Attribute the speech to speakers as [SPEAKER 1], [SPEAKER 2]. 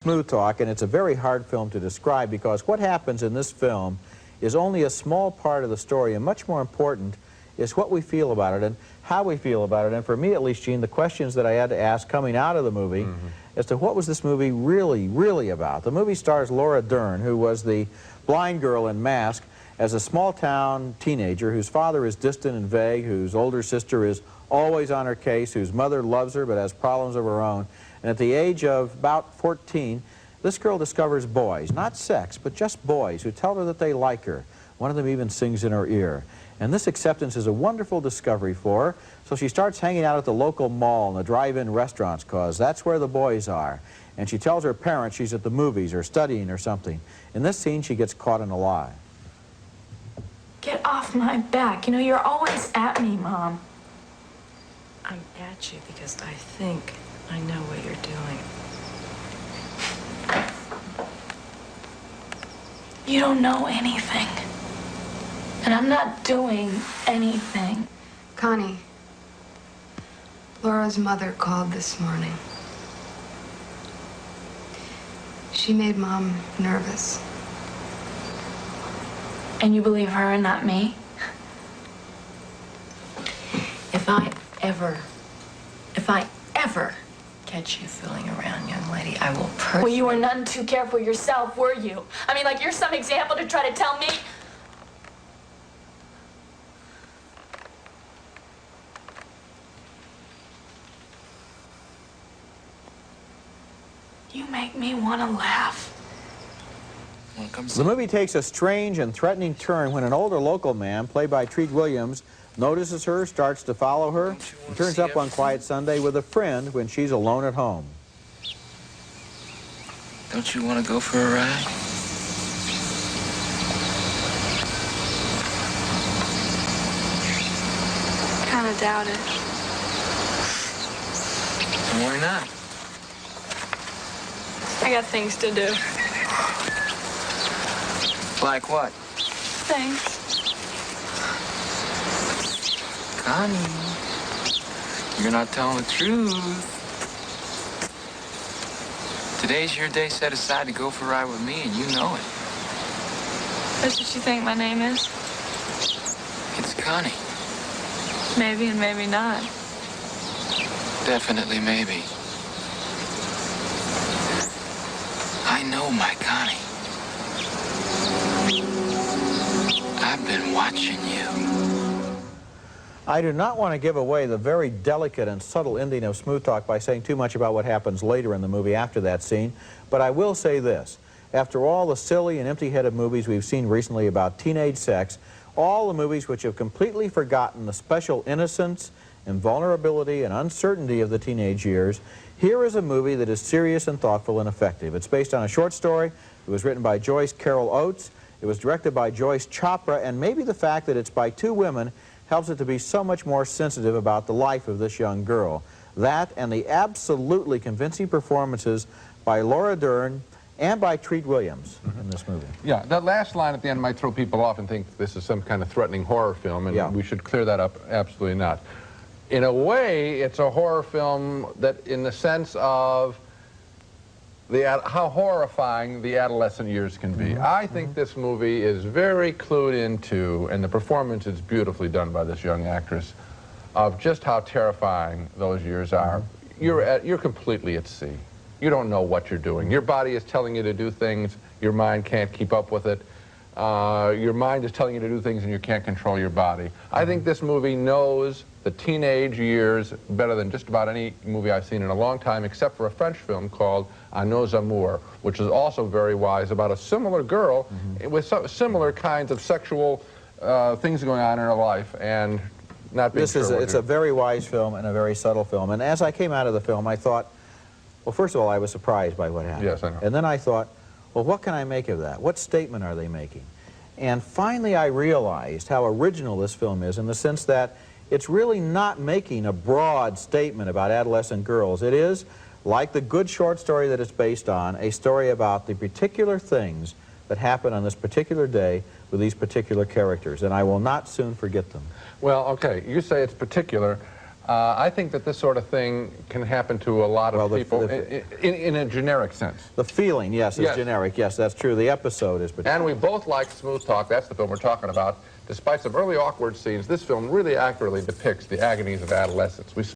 [SPEAKER 1] Smooth Talk, and it's a very hard film to describe because what happens in this film is only a small part of the story, and much more important is what we feel about it and how we feel about it. And for me, at least, Gene, the questions that I had to ask coming out of the movie as to what was this movie really about. The movie stars Laura Dern, who was the blind girl in Mask, as a small-town teenager whose father is distant and vague, whose older sister is always on her case, whose mother loves her but has problems of her own. And at the age of about 14, this girl discovers boys, not sex, but just boys, who tell her that they like her. One of them even sings in her ear. And this acceptance is a wonderful discovery for her, so she starts hanging out at the local mall and the drive-in restaurants, because that's where the boys are. And she tells her parents she's at the movies or studying or something. In this scene, she gets caught in a lie.
[SPEAKER 2] Get off my back. You know, you're always at me, Mom.
[SPEAKER 3] I'm at you because I think I know what you're doing.
[SPEAKER 2] You don't know anything. And I'm not doing anything.
[SPEAKER 4] Connie, Laura's mother called this morning. She made Mom nervous.
[SPEAKER 2] And you believe her and not me?
[SPEAKER 3] If I ever catch you fooling around, young lady, I will personally...
[SPEAKER 2] Well, you were none too careful yourself, were you? I mean, like you're some example to try to tell me... You make me want to laugh.
[SPEAKER 1] The movie takes a strange and threatening turn when an older local man, played by Treat Williams, notices her, starts to follow her, and turns up on Quiet Sunday with a friend when she's alone at home.
[SPEAKER 5] Don't you want to go for a ride?
[SPEAKER 4] Kinda doubt it.
[SPEAKER 5] And why not?
[SPEAKER 4] I got things to do.
[SPEAKER 5] Like what?
[SPEAKER 4] Thanks.
[SPEAKER 5] Connie, you're not telling the truth. Today's your day set aside to go for a ride with me, and you know it.
[SPEAKER 4] That's what you think my name is?
[SPEAKER 5] It's Connie.
[SPEAKER 4] Maybe and maybe not.
[SPEAKER 5] Definitely maybe. I know my Connie. I've been watching you.
[SPEAKER 1] I do not want to give away the very delicate and subtle ending of Smooth Talk by saying too much about what happens later in the movie after that scene, but I will say this. After all the silly and empty-headed movies we've seen recently about teenage sex, all the movies which have completely forgotten the special innocence and vulnerability and uncertainty of the teenage years, here is a movie that is serious and thoughtful and effective. It's based on a short story. It was written by Joyce Carol Oates. It was directed by Joyce Chopra, and maybe the fact that it's by two women helps it to be so much more sensitive about the life of this young girl. That and the absolutely convincing performances by Laura Dern and by Treat Williams in this movie.
[SPEAKER 6] Yeah, that last line at the end might throw people off and think this is some kind of threatening horror film, and we should clear that up. Absolutely not. In a way, it's a horror film that, in the sense of how horrifying the adolescent years can be. I think this movie is very clued into, and the performance is beautifully done by this young actress, of just how terrifying those years are. You're completely at sea. You don't know what you're doing. Your body is telling you to do things, your mind can't keep up with it. Your mind is telling you to do things and you can't control your body. I think this movie knows the teenage years better than just about any movie I've seen in a long time, except for a French film called À Nos Amours, which is also very wise about a similar girl with similar kinds of sexual things going on in her life, and not being
[SPEAKER 1] It's a very wise film and a very subtle film. And as I came out of the film, I thought, well, first of all, I was surprised by what happened.
[SPEAKER 6] Yes, I know.
[SPEAKER 1] And then I thought, well, what can I make of that? What statement are they making? And finally I realized how original this film is in the sense that it's really not making a broad statement about adolescent girls. It is, like the good short story that it's based on, a story about the particular things that happen on this particular day with these particular characters, and I will not soon forget them.
[SPEAKER 6] Well, okay, you say it's particular. I think that this sort of thing can happen to a lot of people in a generic sense.
[SPEAKER 1] The feeling, yes, is generic. Yes, that's true. The episode is particular.
[SPEAKER 6] And we both like Smooth Talk. That's the film we're talking about. Despite some early awkward scenes, this film really accurately depicts the agonies of adolescence.